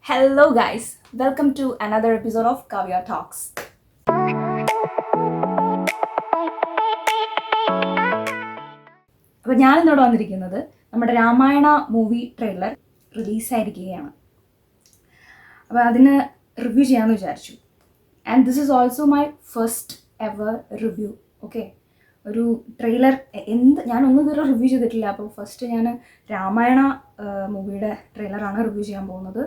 Hello, guys. Welcome to another episode of Kavya Talks. അപ്പോൾ ഞാനിന്നോട് വന്നിരിക്കുന്നത് നമ്മുടെ രാമായണ മൂവി ട്രെയിലർ റിലീസായിരിക്കുകയാണ്. അപ്പോൾ അതിന് റിവ്യൂ ചെയ്യാമെന്ന് വിചാരിച്ചു. And this is also my first ever review. Okay, ഒരു ട്രെയിലർ ഞാനൊന്നും ഇതുവരെ റിവ്യൂ ചെയ്തിട്ടില്ല. അപ്പോൾ ഫസ്റ്റ് ഞാൻ രാമായണ മൂവിയുടെ ട്രെയിലറാണ് റിവ്യൂ ചെയ്യാൻ പോകുന്നത്.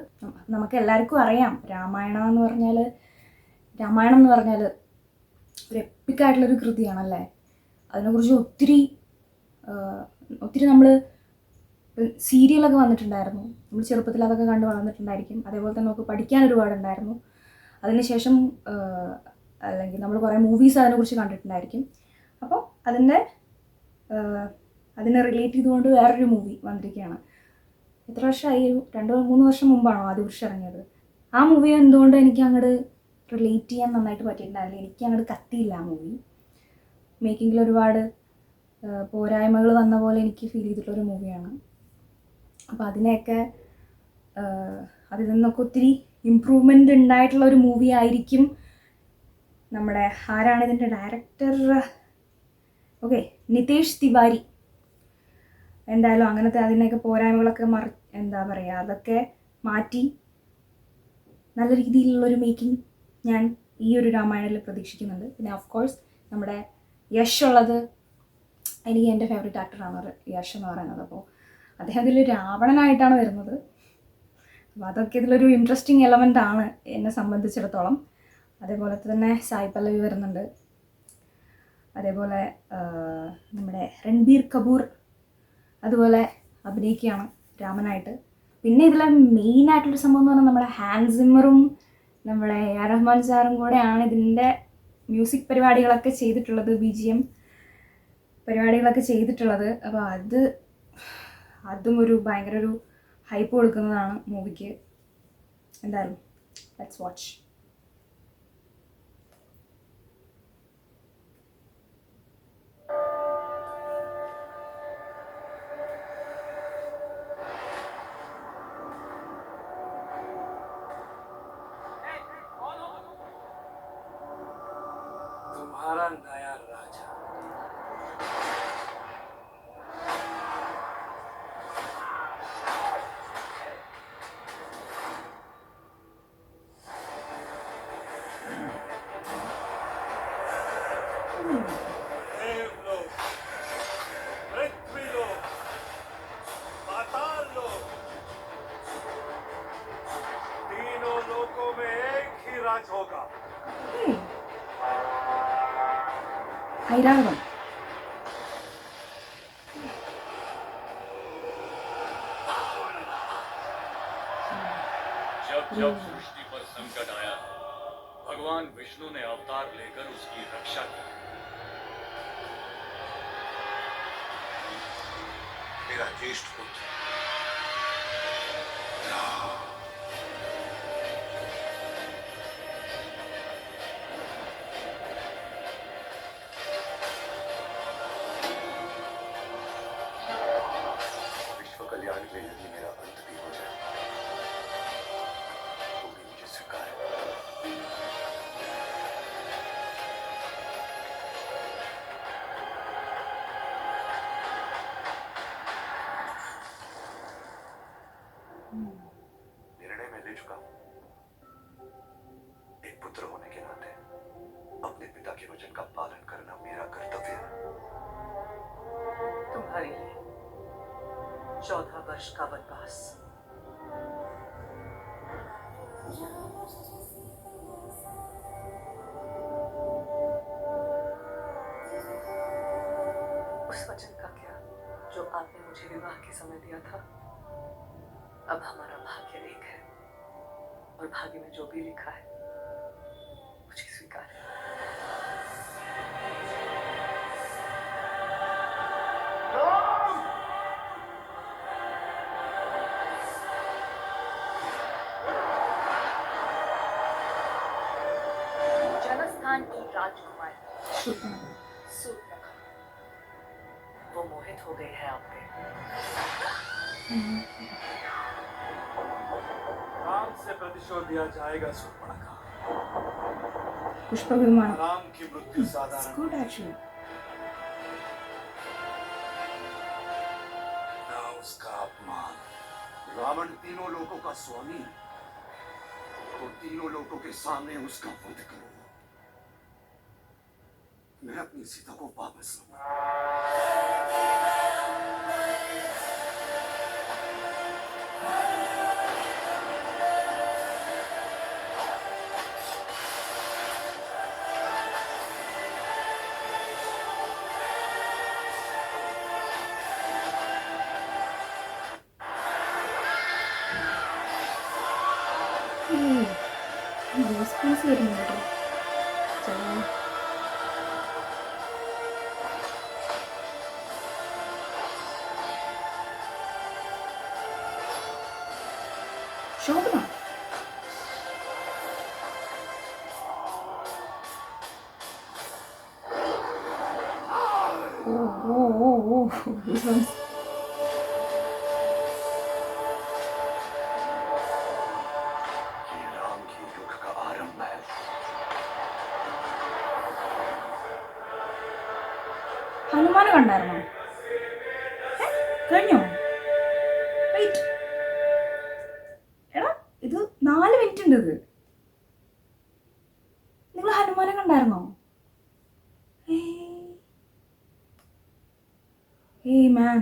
നമുക്ക് എല്ലാവർക്കും അറിയാം രാമായണം എന്ന് പറഞ്ഞാൽ ഒരു എപ്പിക്കായിട്ടുള്ളൊരു കൃതിയാണല്ലേ. അതിനെക്കുറിച്ച് ഒത്തിരി നമ്മൾ സീരിയലൊക്കെ വന്നിട്ടുണ്ടായിരുന്നു. നമ്മൾ ചെറുപ്പത്തിൽ അതൊക്കെ കണ്ട് വളർന്നിട്ടുണ്ടായിരിക്കും. അതേപോലെ തന്നെ നമുക്ക് പഠിക്കാൻ ഒരുപാടുണ്ടായിരുന്നു. അതിനുശേഷം അല്ലെങ്കിൽ നമ്മൾ കുറേ മൂവീസ് അതിനെക്കുറിച്ച് കണ്ടിട്ടുണ്ടായിരിക്കും. അപ്പോൾ അതിനെ റിലേറ്റ് ചെയ്തുകൊണ്ട് വേറൊരു മൂവി വന്നിരിക്കുകയാണ്. എത്ര വർഷമായി? 2-3 വർഷം മുമ്പാണോ ആദിപുരുഷ് ഇറങ്ങിയത്. ആ മൂവി എന്തുകൊണ്ട് എനിക്ക് അങ്ങോട്ട് റിലേറ്റ് ചെയ്യാൻ നന്നായിട്ട് പറ്റിയിട്ടുണ്ടായില്ല. എനിക്ക് അങ്ങോട്ട് കത്തിയില്ല ആ മൂവി. മേക്കിങ്ങിൽ ഒരുപാട് പോരായ്മകൾ വന്ന പോലെ എനിക്ക് ഫീൽ ചെയ്തിട്ടുള്ളൊരു മൂവിയാണ്. അപ്പോൾ അതിൽ നിന്നൊക്കെ ഒത്തിരി ഇമ്പ്രൂവ്മെൻ്റ് ഉണ്ടായിട്ടുള്ള ഒരു മൂവി ആയിരിക്കും. നമ്മുടെ ആരാണ് ഇതിൻ്റെ ഡയറക്ടർ? ഓക്കെ, നിതേഷ് തിവാരി. എന്തായാലും അതിനെയൊക്കെ പോരായ്മകളൊക്കെ അതൊക്കെ മാറ്റി നല്ല രീതിയിലുള്ളൊരു മേക്കിംഗ് ഞാൻ ഈ ഒരു രാമായണത്തിൽ പ്രതീക്ഷിക്കുന്നുണ്ട്. പിന്നെ ഓഫ് കോഴ്സ് നമ്മുടെ യശ് ഉള്ളത് എനിക്ക് എൻ്റെ ഫേവറേറ്റ് ആക്ടറാണ് യശ് എന്ന് പറയുന്നത്. അപ്പോൾ അദ്ദേഹം ഇതിൽ രാവണനായിട്ടാണ് വരുന്നത്. അപ്പോൾ അതൊക്കെ ഇതിലൊരു ഇൻട്രസ്റ്റിംഗ് എലമെൻ്റ് ആണ് എന്നെ സംബന്ധിച്ചിടത്തോളം. അതേപോലെ തന്നെ സായി പല്ലവി വരുന്നുണ്ട്. അതേപോലെ നമ്മുടെ രൺബീർ കപൂർ അതുപോലെ അഭിനയിക്കുകയാണ് രാമനായിട്ട്. പിന്നെ ഇതിലെ മെയിനായിട്ടുള്ളൊരു സംഭവം എന്ന് പറഞ്ഞാൽ നമ്മുടെ ഹാൻസ് സിമ്മറും നമ്മുടെ എ ആർ റഹ്മാൻ സാറും കൂടെയാണ് ഇതിൻ്റെ മ്യൂസിക് പരിപാടികളൊക്കെ ചെയ്തിട്ടുള്ളത്, BGM പരിപാടികളൊക്കെ ചെയ്തിട്ടുള്ളത്. അപ്പോൾ അതും ഭയങ്കര ഒരു ഹൈപ്പ് കൊടുക്കുന്നതാണ് മൂവിക്ക്. എന്തായാലും ലെറ്റ്സ് വാച്ച്. तुम्हारा नया राजा देवलोक, पृथ्वीलोक, पाताललोक, तीनों लोकों में एक ही राज होगा. ഐരാവതം. जब सृष्टि पर संकट आया, भगवान विष्णु ने अवतार लेकर उसकी रक्षा की. मेरा ज्येष्ठ पुत्र विश्व कल्याण के लिए यदि मेरा अंत भी हो जाए तो भी मुझे स्वीकार है. निर्णय मैं ले चुका हूं. एक पुत्र होने के नाते अपने पिता के वचन का पालन करना मेरा कर्तव्य है. तुम्हारे लिए 14 वर्ष का वनवास. उस वचन का क्या जो आपने मुझे विवाह के समय दिया था. अब हमारा भाग्य एक है और भाग्य में जो भी लिखा है मुझे स्वीकार है. जनस्थान की राजकुमारी सूर्पनखा वो मोहित हो गई है आप पे. राम से प्रतिशोध दिया जाएगा सुपर्णखा। പുഷ്പവിമാനം. राम की मृत्यु साधारण ഗുഡ് ആക്ച്വലി. न उसका अपमान। रावण तीनों लोकों का स्वामी है, तो तीनों लोकों के सामने उसका वध करो। मैं अपनी सीता को वापस लूंगा। റെസ്പോൺസ് വരുന്നുണ്ട് കേട്ടോ. ശോഭന. ഓ ഓ ഓ ഓ ये राम के युग का आरंभ है। ഹനുമാനെ കണ്ടായിരുന്നോ? കഴിഞ്ഞോ? വെയിറ്റ്, എടാ ഇത് 4 മിനിറ്റ് ഉണ്ട്. ഇത് നിങ്ങൾ ഹനുമാനെ കണ്ടായിരുന്നോ? ഏയ് മാൻ,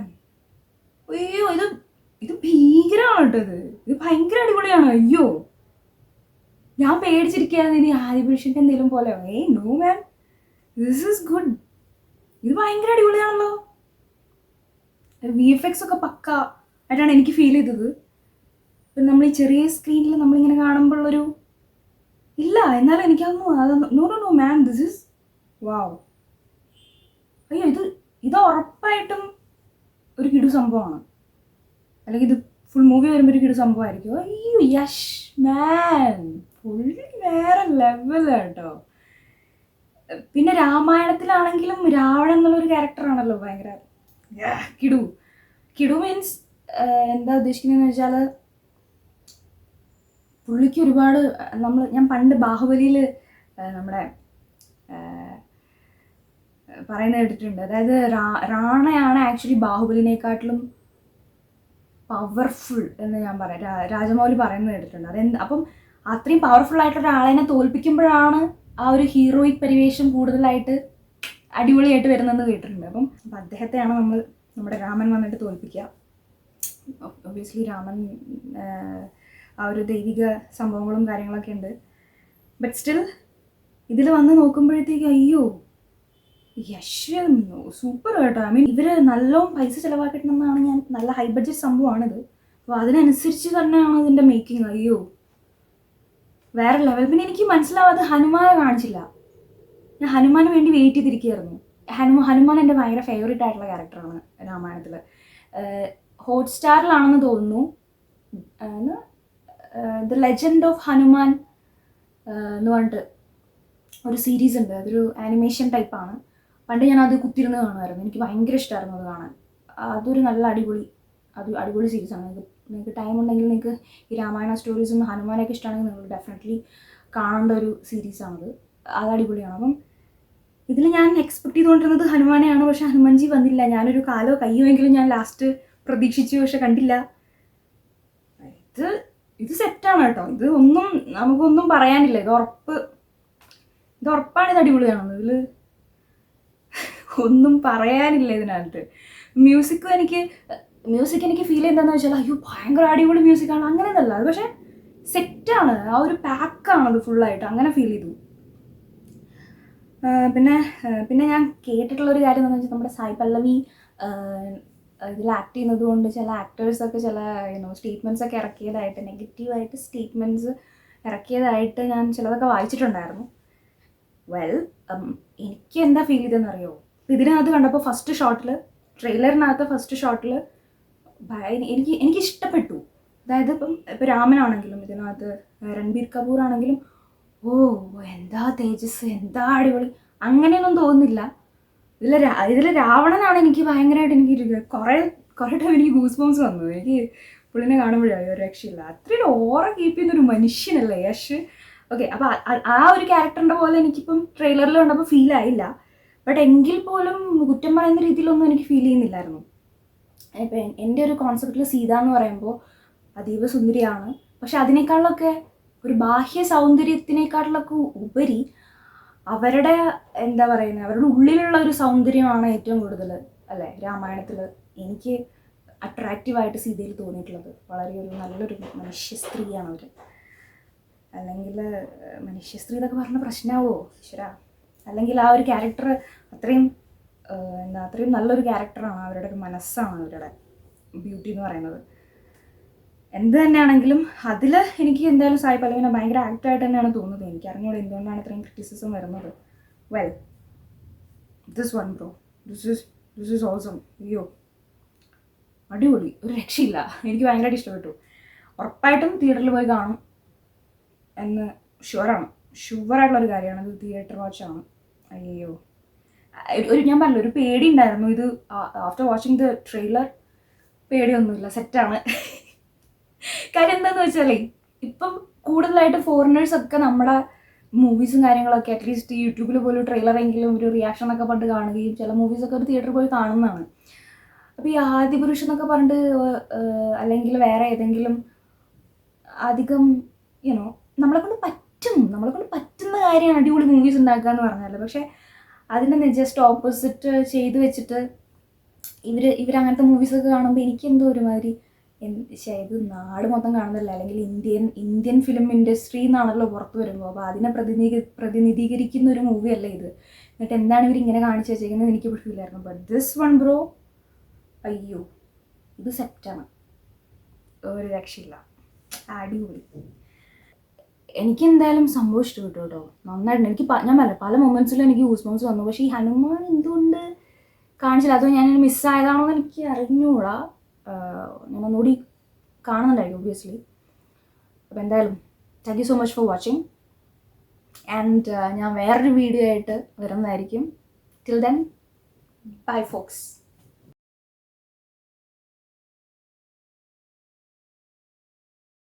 അയ്യോ ഇത് ഇത് ഭീകരമാണ് കേട്ടോ. ഇത് ഭയങ്കര അടിപൊളിയാണ്. അയ്യോ ഞാൻ പേടിച്ചിരിക്കുകയായിരുന്നു ഇനി ആദിപുരുഷൻ്റെ എന്തെങ്കിലും പോലെ. ഏയ് no man, this is good. ഇത് ഭയങ്കര അടിപൊളിയാണല്ലോ. VFX ഒക്കെ പക്ക ആയിട്ടാണ് എനിക്ക് ഫീൽ ചെയ്തത്. പിന്നെ നമ്മൾ ഈ ചെറിയ സ്ക്രീനിൽ നമ്മളിങ്ങനെ കാണുമ്പോഴുള്ളൊരു ഇല്ല, എന്നാലും എനിക്കതൊന്നും no no no man, this is wow. അയ്യോ ഇത് ഉറപ്പായിട്ടും ഒരു കിടു സംഭവമാണ്, അല്ലെങ്കിൽ ഇത് ഫുൾ മൂവി വരുമ്പോൾ ഒരു കിടു സംഭവമായിരിക്കും. അയ്യോ യഷ് മാൻ, ഫുള്ളി വേറെ ലെവലാട്ടോ. പിന്നെ രാമായണത്തിലാണെങ്കിലും രാവണൻ എന്നുള്ളൊരു ക്യാരക്ടറാണല്ലോ ഭയങ്കര കിടു. കിടു മീൻസ് എന്താ ഉദ്ദേശിക്കുന്നതെന്ന് വെച്ചാൽ പുള്ളിക്ക് ഒരുപാട് ഞാൻ പണ്ട് ബാഹുബലിയിൽ നമ്മുടെ പറയുന്നത് കേട്ടിട്ടുണ്ട്. അതായത് റാണയാണ് ആക്ച്വലി ബാഹുബലിനെക്കാട്ടിലും പവർഫുൾ എന്ന് ഞാൻ പറയാം. രാജമൗലി പറയുന്നത് കേട്ടിട്ടുണ്ട്. അപ്പം അത്രയും പവർഫുൾ ആയിട്ടുള്ള ഒരാളെ തോൽപ്പിക്കുമ്പോഴാണ് ആ ഒരു ഹീറോയിക് പരിവേഷം കൂടുതലായിട്ട് അടിപൊളിയായിട്ട് വരുന്നതെന്ന് കേട്ടിട്ടുണ്ട്. അപ്പം അദ്ദേഹത്തെയാണ് നമ്മുടെ രാമൻ വന്നിട്ട് തോൽപ്പിക്കുക. ഒബ്വിയസ്ലി രാമൻ ആ ഒരു ദൈവിക സംഭവങ്ങളും കാര്യങ്ങളൊക്കെ ഉണ്ട്. ബട്ട് സ്റ്റിൽ ഇതിൽ വന്ന് നോക്കുമ്പോഴത്തേക്ക് അയ്യോ യശ് സൂപ്പർ കേട്ടോ. ഐ മീൻ ഇവർ നല്ലോണം പൈസ ചിലവാക്കിയിട്ടുണ്ടെന്നാണ് ഞാൻ, നല്ല ഹൈ ബഡ്ജറ്റ് സംഭവമാണിത്. അപ്പോൾ അതിനനുസരിച്ച് തന്നെയാണ് ഇതിൻ്റെ മേക്കിംഗ്. അയ്യോ വേറെ ലെവൽ. പിന്നെ എനിക്ക് മനസ്സിലാവാതെ ഹനുമാനെ കാണിച്ചില്ല. ഞാൻ ഹനുമാന് വേണ്ടി വെയിറ്റ് ചെയ്തിരിക്കുകയായിരുന്നു. ഹനുമാൻ എൻ്റെ ഭയങ്കര ഫേവറേറ്റ് ആയിട്ടുള്ള ക്യാരക്ടറാണ് രാമായണത്തിൽ. ഹോട്ട്സ്റ്റാറിലാണെന്ന് തോന്നുന്നു ദ ലെജൻഡ് ഓഫ് ഹനുമാൻ എന്ന് പറഞ്ഞിട്ട് ഒരു സീരീസ് ഉണ്ട്. അതൊരു ആനിമേഷൻ ടൈപ്പാണ്. പണ്ട് ഞാൻ അത് കുത്തിരുന്ന് കാണുമായിരുന്നു. എനിക്ക് ഭയങ്കര ഇഷ്ടമായിരുന്നു അത് കാണാൻ. അതൊരു നല്ല അടിപൊളി സീരീസാണ്. നിങ്ങൾക്ക് ടൈം ഉണ്ടെങ്കിൽ നിങ്ങൾക്ക് ഈ രാമായണ സ്റ്റോറീസും ഹനുമാനൊക്കെ ഇഷ്ടമാണെങ്കിൽ നിങ്ങൾ ഡെഫിനറ്റ്ലി കാണേണ്ട ഒരു സീരീസാണത്. അത് അടിപൊളിയാണ്. അപ്പം ഇതിൽ ഞാൻ എക്സ്പെക്ട് ചെയ്തുകൊണ്ടിരുന്നത് ഹനുമാനെയാണ്. പക്ഷെ ഹനുമാൻജി വന്നില്ല. ഞാനൊരു കാലോ കയ്യോ എങ്കിലും ഞാൻ ലാസ്റ്റ് പ്രതീക്ഷിച്ചു, പക്ഷെ കണ്ടില്ല. ഇത് സെറ്റാണ് കേട്ടോ. ഇത് നമുക്കൊന്നും പറയാനില്ല. ഇത് ഉറപ്പാണ്. ഇത് അടിപൊളിയാണെന്ന്. ഇതിൽ ഒന്നും പറയാനില്ല ഇതിനകത്ത്. മ്യൂസിക് എനിക്ക് ഫീൽ ചെയ്യുന്നതെന്ന് വെച്ചാൽ അയ്യോ ഭയങ്കര അടിപൊളി മ്യൂസിക്കാണ് അങ്ങനെയൊന്നല്ല. അത് പക്ഷേ സെറ്റാണ്. ആ ഒരു പാക്കാണത് ഫുള്ളായിട്ട്. അങ്ങനെ ഫീൽ ചെയ്തു. പിന്നെ ഞാൻ കേട്ടിട്ടുള്ളൊരു കാര്യം എന്താണെന്ന് വെച്ചാൽ നമ്മുടെ സായി പല്ലവി ഇതിൽ ആക്ട് ചെയ്യുന്നത് കൊണ്ട് ചില ആക്ടേഴ്സൊക്കെ ചില സ്റ്റേറ്റ്മെൻറ്റ്സ് ഒക്കെ ഇറക്കിയതായിട്ട്, നെഗറ്റീവായിട്ട് സ്റ്റേറ്റ്മെൻറ്റ്സ് ഇറക്കിയതായിട്ട് ഞാൻ ചിലതൊക്കെ വായിച്ചിട്ടുണ്ടായിരുന്നു. എനിക്ക് എന്താ ഫീൽ ചെയ്തതെന്ന് അറിയുമോ? ഇതിനകത്ത് കണ്ടപ്പോൾ ട്രെയിലറിനകത്ത് ഫസ്റ്റ് ഷോട്ടിൽ എനിക്ക് ഇഷ്ടപ്പെട്ടു. അതായത് ഇപ്പം രാമനാണെങ്കിലും ഇതിനകത്ത് രൺബീർ കപൂർ ആണെങ്കിലും എന്താ തേജസ്, എന്താ അടിപൊളി, അങ്ങനെയൊന്നും തോന്നുന്നില്ല. ഇതിൽ രാവണനാണ് എനിക്ക് ഭയങ്കരമായിട്ട് കുറേ ടൈം എനിക്ക് ഗൂസ് ബംസ് വന്നു. എനിക്ക് പുള്ളിനെ കാണുമ്പോഴേ ഒരു രക്ഷയില്ല. അത്രയും ഓറ കീപ്പ് ചെയ്യുന്നൊരു മനുഷ്യനല്ലേ യശ്. ഓക്കെ, അപ്പോൾ ആ ഒരു ക്യാരക്ടറിൻ്റെ പോലെ എനിക്കിപ്പം ട്രെയിലറിൽ കണ്ടപ്പോൾ ഫീൽ ആയില്ല. ബട്ട് എങ്കിൽ പോലും കുറ്റം പറയുന്ന രീതിയിലൊന്നും എനിക്ക് ഫീൽ ചെയ്യുന്നില്ലായിരുന്നു. ഇപ്പം എൻ്റെ ഒരു കോൺസെപ്റ്റിൽ സീത എന്ന് പറയുമ്പോൾ അതീവ സുന്ദരിയാണ്. പക്ഷെ അതിനേക്കാളൊക്കെ ഒരു ബാഹ്യ സൗന്ദര്യത്തിനേക്കാളിലൊക്കെ ഉപരി അവരുടെ എന്താ പറയുന്നത്, അവരുടെ ഉള്ളിലുള്ള ഒരു സൗന്ദര്യമാണ് ഏറ്റവും കൂടുതൽ അല്ലേ രാമായണത്തിൽ എനിക്ക് അട്രാക്റ്റീവായിട്ട് സീതയിൽ തോന്നിയിട്ടുള്ളത്. വളരെ ഒരു നല്ലൊരു മനുഷ്യ സ്ത്രീയാണ് അവർ. അല്ലെങ്കിൽ മനുഷ്യ സ്ത്രീ എന്നൊക്കെ പറഞ്ഞ പ്രശ്നമാവോ ഈശ്വര. അല്ലെങ്കിൽ ആ ഒരു ക്യാരക്ടർ അത്രയും അത്രയും നല്ലൊരു ക്യാരക്ടറാണ്. അവരുടെ ഒരു മനസ്സാണ് അവരുടെ ബ്യൂട്ടി എന്ന് പറയുന്നത്. എന്ത് തന്നെയാണെങ്കിലും അതിൽ എനിക്ക് എന്തായാലും സായി പല്ലവിനെ ഭയങ്കര ആക്റ്റായിട്ട് തന്നെയാണ് തോന്നുന്നത്. എനിക്ക് അറിഞ്ഞോളൂ എന്തുകൊണ്ടാണ് ഇത്രയും ക്രിറ്റിസിസം വരുന്നത്. Well, this one bro, this is awesome. അയ്യോ അടിപൊളി, ഒരു രക്ഷയില്ല. എനിക്ക് ഭയങ്കരമായിട്ട് ഇഷ്ടപ്പെട്ടു. ഉറപ്പായിട്ടും തിയേറ്ററിൽ പോയി കാണും എന്ന് ഷുവറായിട്ടുള്ളൊരു കാര്യമാണ്. ഇത് തിയേറ്റർ വാച്ചാണ്. അയ്യോ ഞാൻ പറഞ്ഞില്ല, ഒരു പേടി ഉണ്ടായിരുന്നു. ഇത് ആഫ്റ്റർ വാച്ചിങ് ദ ട്രെയിലർ പേടിയൊന്നുമില്ല, സെറ്റാണ്. കാര്യം എന്താണെന്ന് വെച്ചാലേ ഇപ്പം കൂടുതലായിട്ട് ഫോറിനേഴ്സൊക്കെ നമ്മുടെ മൂവീസും കാര്യങ്ങളൊക്കെ അറ്റ്ലീസ്റ്റ് യൂട്യൂബിൽ പോലും ട്രെയിലറെങ്കിലും ഒരു റിയാക്ഷനൊക്കെ പണ്ട് കാണുകയും ചില മൂവീസൊക്കെ ഒരു തിയേറ്ററിൽ പോയി കാണുന്നതാണ്. അപ്പോൾ ഈ ആദിപുരുഷൻ എന്നൊക്കെ പറഞ്ഞിട്ട് അല്ലെങ്കിൽ വേറെ ഏതെങ്കിലും അധികം നമ്മളെ കൊണ്ട് പറ്റുന്ന കാര്യമാണ് അടിപൊളി മൂവീസ് ഉണ്ടാക്കുക എന്ന് പറഞ്ഞാൽ. പക്ഷേ അതിൻ്റെ ജസ്റ്റ് ഓപ്പോസിറ്റ് ചെയ്ത് വെച്ചിട്ട് ഇവരങ്ങനത്തെ മൂവീസൊക്കെ കാണുമ്പോൾ എനിക്കെന്തോ ഒരുമാതിരി ഇത് നാട് മൊത്തം കാണുന്നില്ല, അല്ലെങ്കിൽ ഇന്ത്യൻ ഫിലിം ഇൻഡസ്ട്രി എന്നാണല്ലോ പുറത്ത് വരുമ്പോൾ. അപ്പോൾ അതിനെ പ്രതിനിധീകരിക്കുന്ന ഒരു മൂവിയല്ല ഇത്. എന്നിട്ട് എന്താണ് ഇവരിങ്ങനെ കാണിച്ചു വെച്ചേക്കുന്നത് എനിക്ക് ഫീൽ ആയിരുന്നു. ബട്ട് ദിസ് വൺ ബ്രോ, അയ്യോ ഇത് സെറ്റാണ്, ഒരു രക്ഷയില്ല, അടിപൊളി. എനിക്ക് എന്തായാലും സംഭവം ഇഷ്ടപ്പെട്ടു കേട്ടോ, നന്നായിട്ട്. എനിക്ക് ഞാൻ പല മൊമെൻറ്റ്സിലും എനിക്ക് ഗൂസ് ബംസ് വന്നു. പക്ഷേ ഈ ഹനുമാൻ എന്തുകൊണ്ട് കാണിച്ചില്ല, അതോ ഞാൻ മിസ്സായതാണോ എന്ന് എനിക്ക് അറിഞ്ഞൂടാ. ഞാൻ ഒന്നുകൂടി കാണുന്നുണ്ടായിരിക്കും ഒബ്വിയസ്ലി. അപ്പോൾ എന്തായാലും thank you so much for watching. And ഞാൻ വേറൊരു വീഡിയോ ആയിട്ട് വരുന്നതായിരിക്കും. Till then bye Fox.